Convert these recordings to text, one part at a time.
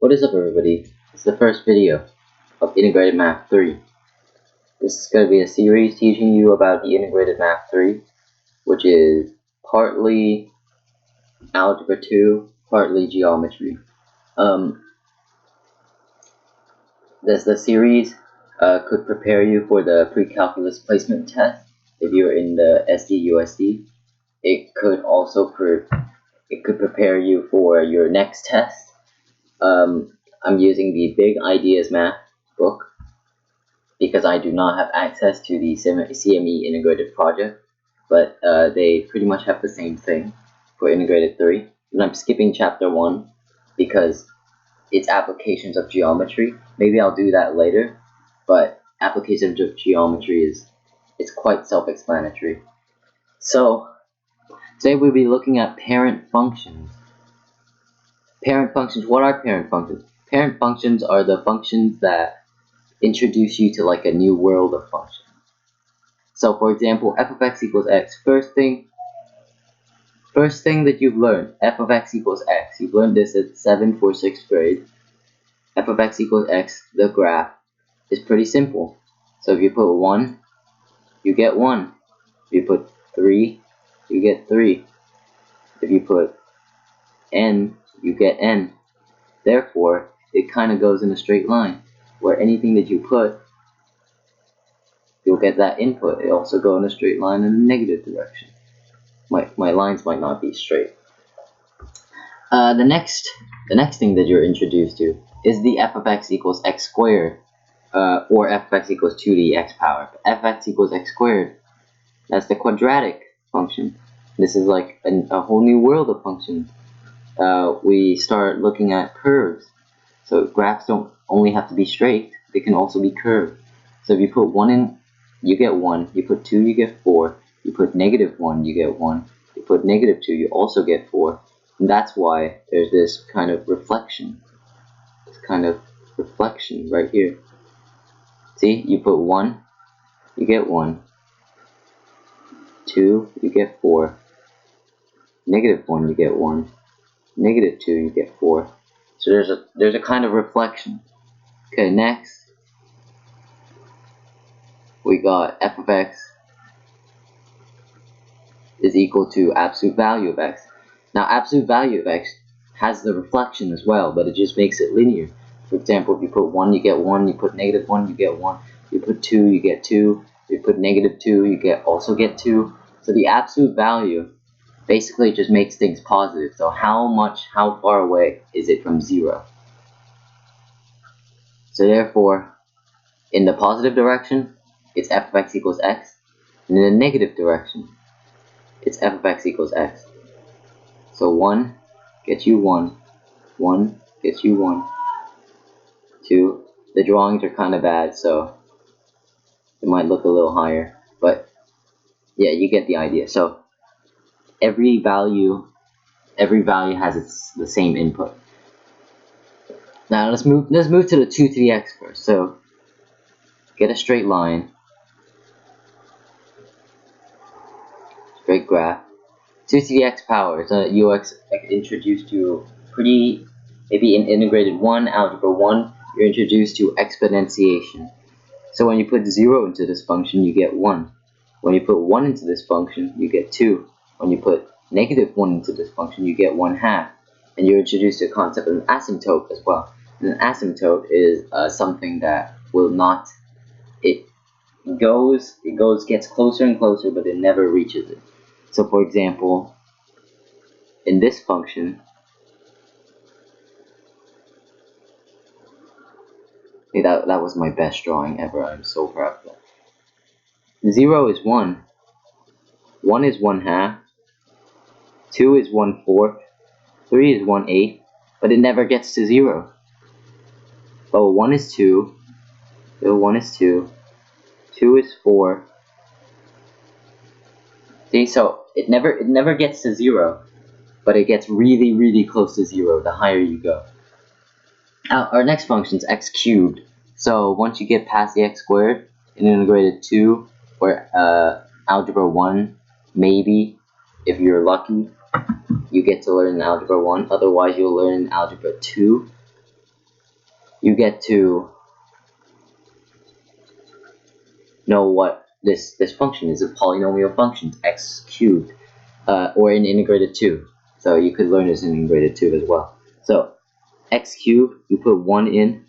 What is up, everybody? It's the first video of Integrated Math 3. This is going to be a series teaching you about the Integrated Math 3, which is partly Algebra 2, partly Geometry. The series could prepare you for the Pre-Calculus Placement Test if you're in the SD/USD. It could also prepare you for your next test. I'm using the Big Ideas Math book because I do not have access to the CME Integrated project, but they pretty much have the same thing for Integrated 3. And I'm skipping Chapter 1 because it's applications of geometry. Maybe I'll do that later, but applications of geometry it's quite self-explanatory. So today we'll be looking at parent functions. Parent functions, what are parent functions? Parent functions are the functions that introduce you to like a new world of functions. So for example, f of x equals x. First thing that you've learned, f of x equals x. You've learned this at 7 for 6th grade. F of x equals x, the graph, is pretty simple. So if you put 1, you get 1. If you put 3, you get 3. If you put n, you get n. Therefore, it kind of goes in a straight line, where anything that you put, you'll get that input. It also goes in a straight line in a negative direction. My lines might not be straight. The next thing that you're introduced to is the f of x equals x squared, or f of x equals 2 to the x power. F of x equals x squared, that's the quadratic function. This is like a whole new world of functions. We start looking at curves. So graphs don't only have to be straight, they can also be curved. So if you put 1 in, you get 1. You put 2, you get 4. You put negative 1, you get 1. You put negative 2, you also get 4. And that's why there's this kind of reflection. This kind of reflection right here. See, you put 1, you get 1. 2, you get 4. Negative 1, you get 1. Negative 2, you get 4. So there's a kind of reflection. Okay, next we got f of x is equal to absolute value of x. Now absolute value of x has the reflection as well, but it just makes it linear. For example, if you put 1, you get 1. You put negative 1, you get 1. You put 2, you get 2. If you put negative 2, you also get 2. So the absolute value basically just makes things positive. So how far away is it from 0? So therefore, in the positive direction, it's f of x equals x. And in the negative direction, it's f of x equals x. So 1 gets you 1. 1 gets you 1. 2. The drawings are kind of bad, so it might look a little higher. But yeah, you get the idea. So every value has the same input. Now let's move to the 2 to the x first. So get a straight line, straight graph. 2 to the x power is you introduced to maybe in Integrated 1, Algebra 1, you're introduced to exponentiation. So when you put 0 into this function, you get 1. When you put 1 into this function, you get 2. When you put negative 1 into this function, you get 1/2. And you're introduced to the concept of an asymptote as well. And an asymptote is something that will not, it gets closer and closer, but it never reaches it. So for example, in this function, that was my best drawing ever. I'm so proud of that. 0 is 1. 1 is 1/2. 2 is 1/4. 3 is 1/8. But it never gets to 0. Oh, 1 is 2. So 1 is 2. 2 is 4. See, so it never gets to 0, but it gets really, really close to 0 the higher you go. Now, our next function is x cubed. So once you get past the x squared in Integrated 2 or Algebra 1, maybe, if you're lucky, you get to learn in Algebra 1. Otherwise, you'll learn in Algebra 2. you get to know what this function is. A polynomial function, x cubed, or in integrated 2. So you could learn this in integrated 2 as well. So x cubed, you put 1 in,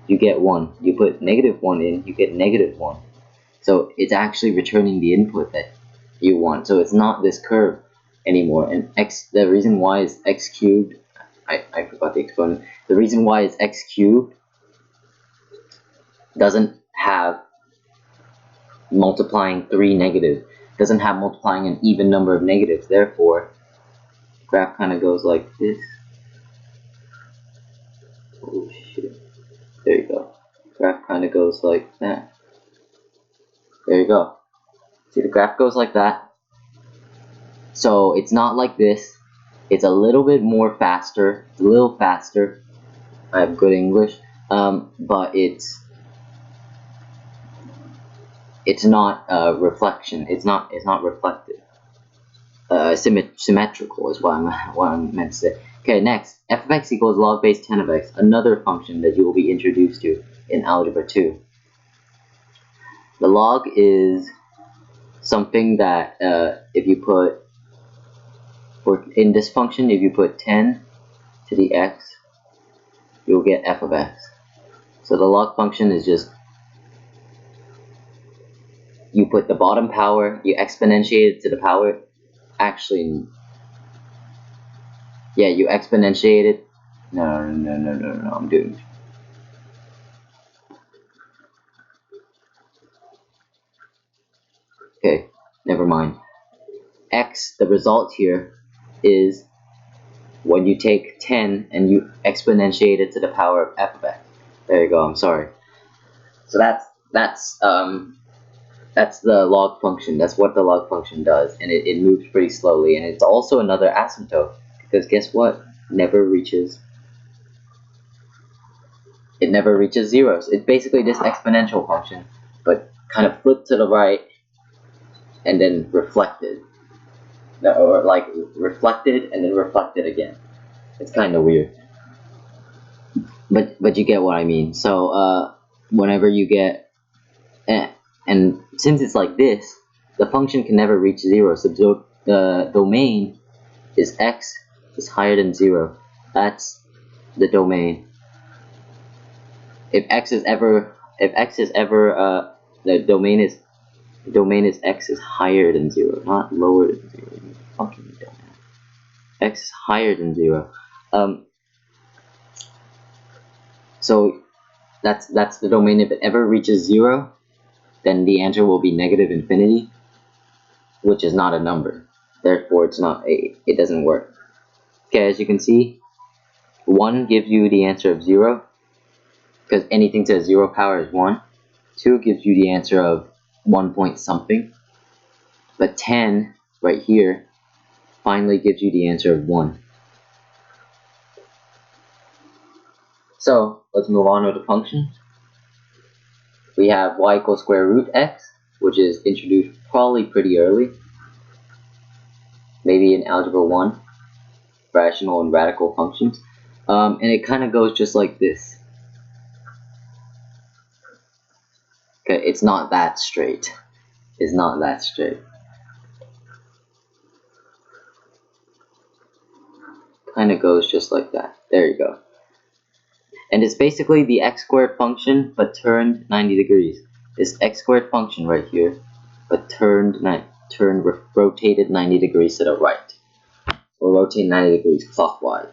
you get 1. You put -1 in, you get -1. So it's actually returning the input that you want. So it's not this curve anymore. And the reason why is x cubed, I forgot the exponent. The reason why is x cubed doesn't have multiplying 3 negative, doesn't have multiplying an even number of negatives. Therefore, graph kind of goes like this. Oh shit. There you go. Graph kind of goes like that. There you go. See, the graph goes like that. So it's not like this. It's a little bit more faster. It's a little faster. I have good English. But it's not reflection. It's not reflective. Symmetrical is what I'm meant to say. Okay, next, f of x equals log base 10 of x, another function that you will be introduced to in Algebra 2. The log is something that if you put, in this function, if you put 10 to the x, you'll get f of x. So the log function is just, you put the bottom power, you exponentiate it to the power, actually, yeah, you exponentiate it. No, I'm doing. Okay, never mind. X, the result here is when you take 10 and you exponentiate it to the power of f of x. There you go, I'm sorry. So that's the log function. That's what the log function does, and it moves pretty slowly, and it's also another asymptote, because guess what? It never reaches zeros. It's basically this exponential function, but kind of flipped to the right and then reflected. Or like reflected and then reflected again. It's kind of weird. But you get what I mean. So whenever you get, and since it's like this, the function can never reach 0. So the domain is x is higher than 0. That's the domain. If x is ever the domain is x is higher than 0, not lower than 0. You fucking dumbass. X is higher than 0. So that's the domain. If it ever reaches 0, then the answer will be negative infinity, which is not a number. Therefore, it doesn't work. Okay, as you can see, 1 gives you the answer of 0, because anything to the 0 power is 1. 2 gives you the answer of 1 point something. But 10, right here, finally gives you the answer of 1. So, let's move on to the functions. We have y equals square root x, which is introduced probably pretty early. Maybe in Algebra 1, rational and radical functions. And it kind of goes just like this. Okay, it's not that straight. It's not that straight. Kind of goes just like that. There you go. And it's basically the x squared function, but turned 90 degrees. This x squared function right here, but rotated 90 degrees to the right. Or rotate 90 degrees clockwise.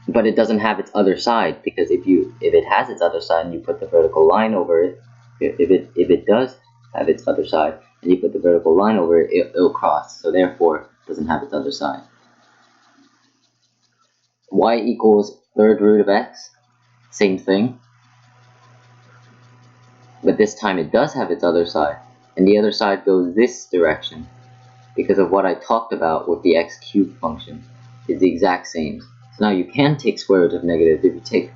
But it doesn't have its other side, because if it has its other side and you put the vertical line over it, if it does have its other side and you put the vertical line over it, it'll cross. So therefore, it doesn't have its other side. Y equals third root of x. Same thing, but this time it does have its other side, and the other side goes this direction because of what I talked about with the x cubed function. Is the exact same. So now you can take square root of negative. If you take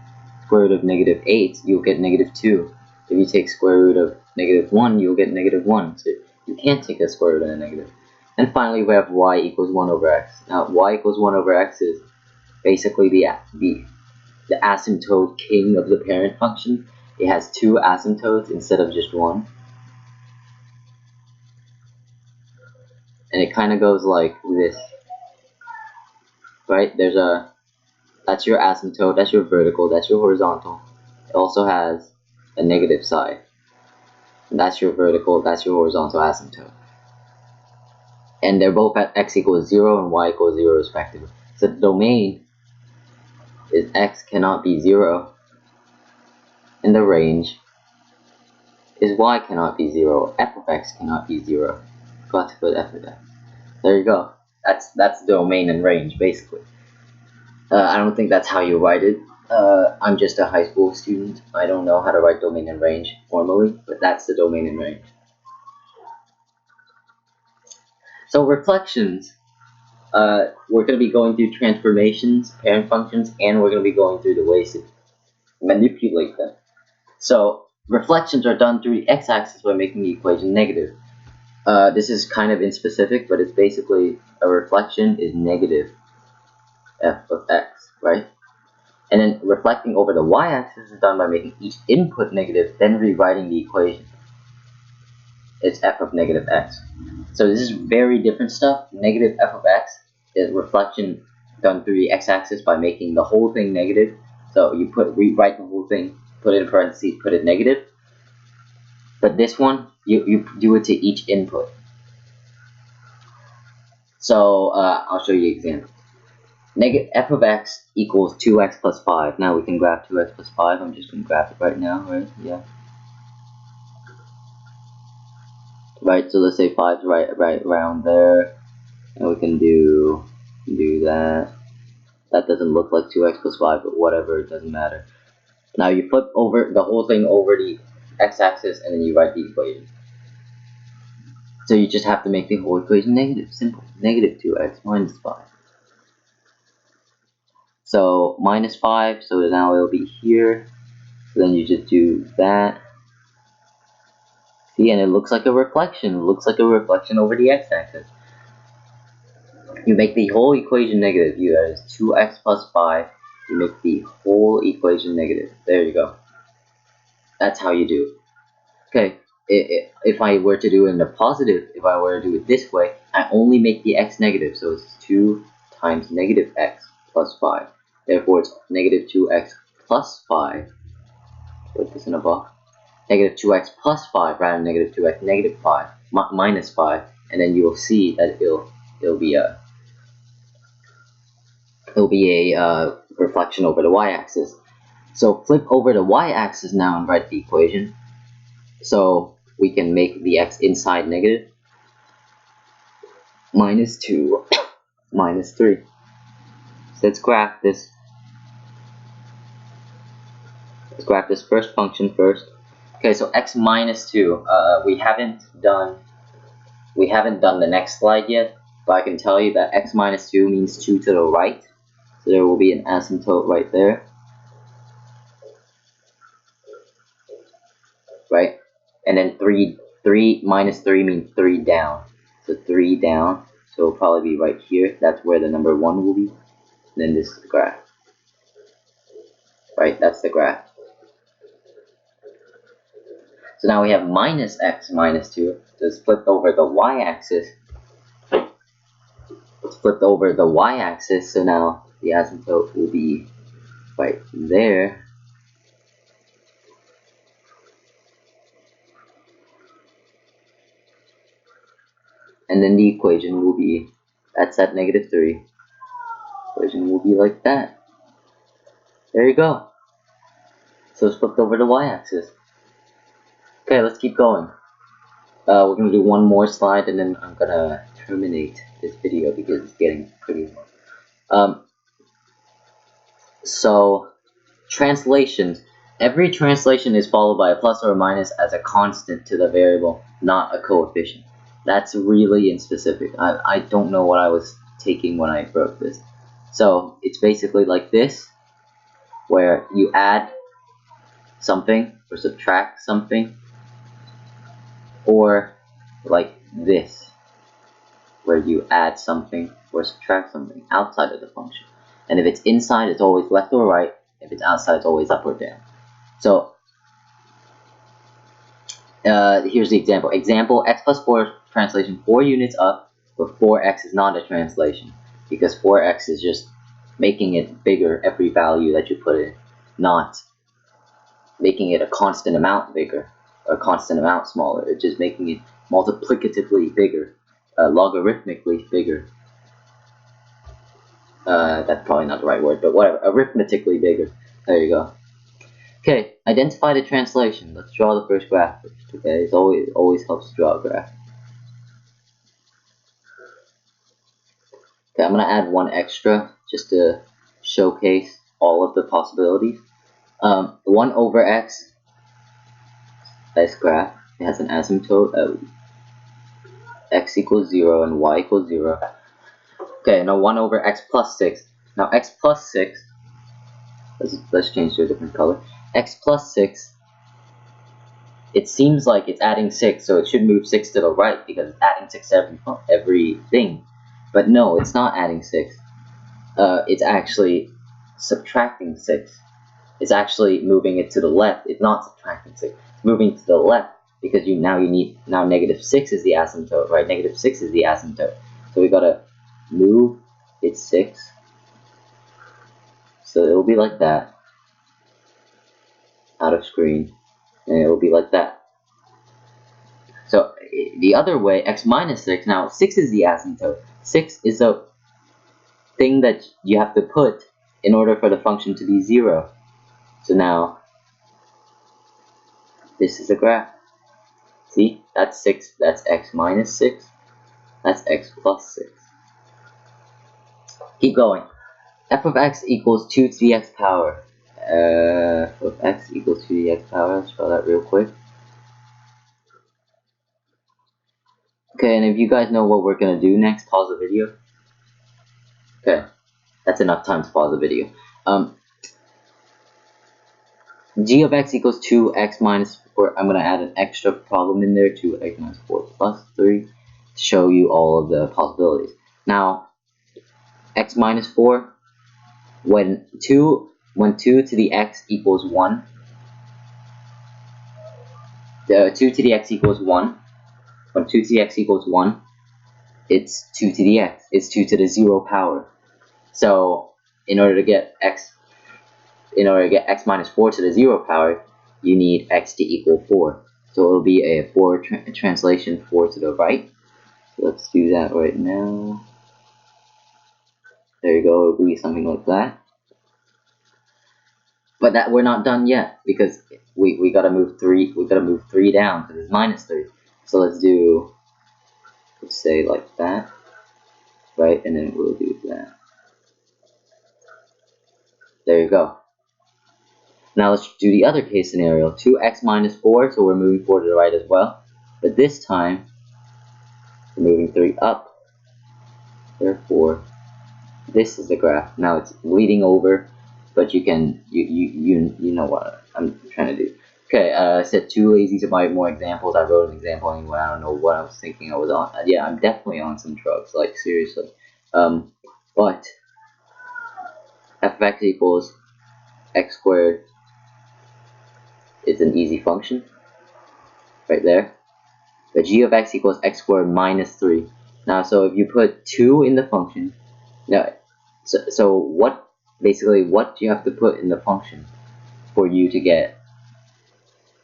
square root of negative 8, you'll get negative 2. If you take square root of negative 1, you'll get negative 1. So you can't take a square root of a negative. And finally, we have y equals 1 over x. Now, y equals 1 over x is basically the the asymptote king of the parent function. It has two asymptotes instead of just one. And it kind of goes like this. Right? That's your asymptote, that's your vertical, that's your horizontal. It also has a negative side. And that's your vertical, that's your horizontal asymptote. And they're both at x equals 0 and y equals 0 respectively. So the domain is x cannot be 0, and the range is y cannot be 0. F of x cannot be 0. Got to put f of x. There you go. That's domain and range basically. I don't think that's how you write it. I'm just a high school student. I don't know how to write domain and range formally, but that's the domain and range. So reflections, we're going to be going through transformations, parent functions, and we're going to be going through the ways to manipulate them. So reflections are done through the x-axis by making the equation negative. This is kind of inspecific, but it's basically a reflection is negative f of x, right? And then reflecting over the y-axis is done by making each input negative, then rewriting the equation. It's f of negative x. So this is very different stuff. Negative f of x is reflection done through the x-axis by making the whole thing negative. So you rewrite the whole thing, put it in parentheses, put it negative. But this one, you do it to each input. So I'll show you an example. Negative f of x equals 2x plus 5. Now we can graph 2x plus 5. I'm just going to graph it right now, right? Yeah. Right, so let's say 5's right around there. And we can do that. That doesn't look like 2x plus 5, but whatever, it doesn't matter. Now you flip over the whole thing over the x-axis and then you write the equation. So you just have to make the whole equation negative. Simple. Negative 2x minus 5. So minus 5, so now it'll be here. So then you just do that. See, and it looks like a reflection. It looks like a reflection over the x-axis. You make the whole equation negative. You that is 2x plus 5. You make the whole equation negative. There you go. That's how you do it. Okay. If I were to do it in the positive, if I were to do it this way, I only make the x negative. So it's 2 times negative x plus 5. Therefore, it's negative 2x plus 5. Put this in a box. Negative 2x plus 5 rather than negative 2x negative 5 minus 5, and then you will see that it'll be a reflection over the y-axis. So flip over the y-axis now and write the equation. So we can make the x inside negative. Minus 2 minus 3. So let's graph this. Let's graph this first function first. Okay, so x minus 2. We haven't done the next slide yet, but I can tell you that x minus 2 means 2 to the right. So there will be an asymptote right there. Right? And then 3 minus 3 means 3 down. So 3 down. So it'll probably be right here. That's where the number 1 will be. And then this is the graph. Right? That's the graph. So now we have minus x minus 2. So it's flipped over the y-axis. It's flipped over the y-axis. So now the asymptote will be right there. And then the equation will be, that's at negative 3. Equation will be like that. There you go. So it's flipped over the y-axis. Okay, let's keep going. We're going to do one more slide and then I'm going to terminate this video because it's getting pretty long. So, translations. Every translation is followed by a plus or a minus as a constant to the variable, not a coefficient. That's really inspecific. I don't know what I was taking when I wrote this. So, it's basically like this, where you add something or subtract something, or like this, where you add something or subtract something outside of the function. And if it's inside, it's always left or right. If it's outside, it's always up or down. So here's the example. Example, x plus 4 translation 4 units up, but 4x is not a translation, because 4x is just making it bigger every value that you put in, not making it a constant amount bigger, or a constant amount smaller. It's just making it multiplicatively bigger, logarithmically bigger. That's probably not the right word, but whatever, arithmetically bigger. There you go. Okay, identify the translation. Let's draw the first graph first. Okay, it always helps to draw a graph. Okay, I'm gonna add one extra just to showcase all of the possibilities. 1 over x, this graph, it has an asymptote of x equals 0 and y equals 0. Okay, now 1 over x plus 6. Now x plus 6, let's change to a different color. X plus 6, it seems like it's adding 6, so it should move 6 to the right because it's adding 6 to everything. But no, it's not adding 6. It's actually subtracting 6. It's actually moving it to the left. It's not subtracting 6. It's moving to the left because now negative 6 is the asymptote, right? Negative 6 is the asymptote. So we gotta move it 6. So it'll be like that. Out of screen. And it'll be like that. So the other way, x minus 6, now 6 is the asymptote. 6 is the thing that you have to put in order for the function to be 0. So now, this is a graph. See, that's 6, that's x minus 6, that's x plus 6. Keep going. F of x equals 2 to the x power. F of x equals 2 to the x power, let's draw that real quick. Okay, and if you guys know what we're going to do next, pause the video. Okay, that's enough time to pause the video. G of x equals 2x minus 4. I'm going to add an extra problem in there, 2x minus 4 plus 3, to show you all of the possibilities. Now, x minus 4, when 2 to the x equals 1, the 2 to the x equals 1, when 2 to the x equals 1, it's 2 to the x, it's 2 to the 0 power. So, in order to get x minus 4 to the 0 power, you need x to equal 4. So it'll be a translation 4 to the right. So let's do that right now. There you go, it'll be something like that. But that we're not done yet, because we gotta move 3 down, because it's minus 3. So let's say like that. Right, and then we'll do that. There you go. Now let's do the other case scenario. 2x minus 4, so we're moving 4 to the right as well. But this time, we're moving 3 up. Therefore, this is the graph. Now it's bleeding over, but you know what I'm trying to do. Okay, I said too lazy to write more examples. I wrote an example anyway. I don't know what I was thinking I was on. Yeah, I'm definitely on some drugs, like seriously. But f of x equals x squared is an easy function right there. But g of x equals x squared minus 3. Now, so if you put 2 in the function, now, so what do you have to put in the function for you to get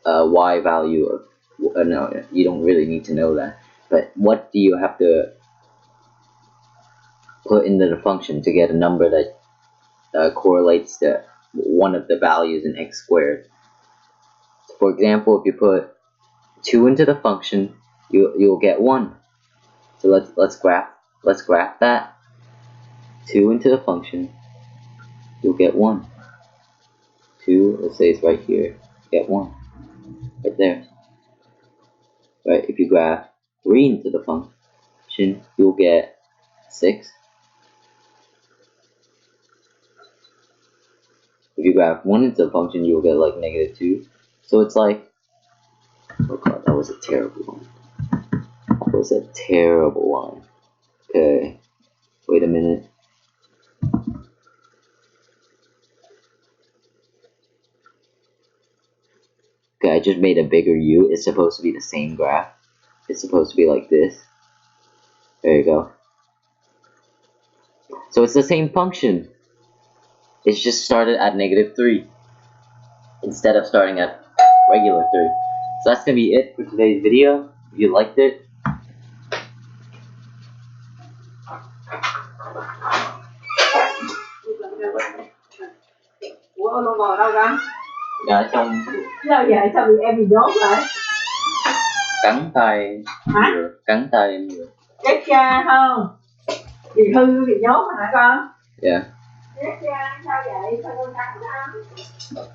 a y value of, no, you don't really need to know that, but what do you have to put into the function to get a number that correlates to one of the values in x squared? So for example, if you put 2 into the function, you'll get 1. So let's graph that. 2 into the function, you'll get 1. 2, let's say it's right here, get 1. Right there. Right, if you graph 3 into the function, you'll get 6. If you graph 1 into the function, you'll get like negative 2. So it's like, oh god, that was a terrible one. That was a terrible one. Okay, wait a minute. I just made a bigger U. It's supposed to be the same graph. It's supposed to be like this. There you go. So it's the same function. It's just started at -3 instead of starting at regular 3. So that's gonna be it for today's video. If you liked it, Ủa nó ngồi đâu ra? dạ trong Sao vậy? Sao bị em bị nhốt lại? cắn tay. Hả? Cắn tay em nhiều. Chết cha không? Bị hư bị nhốt hả con? Dạ. Chết cha sao vậy? Sao con cắn không?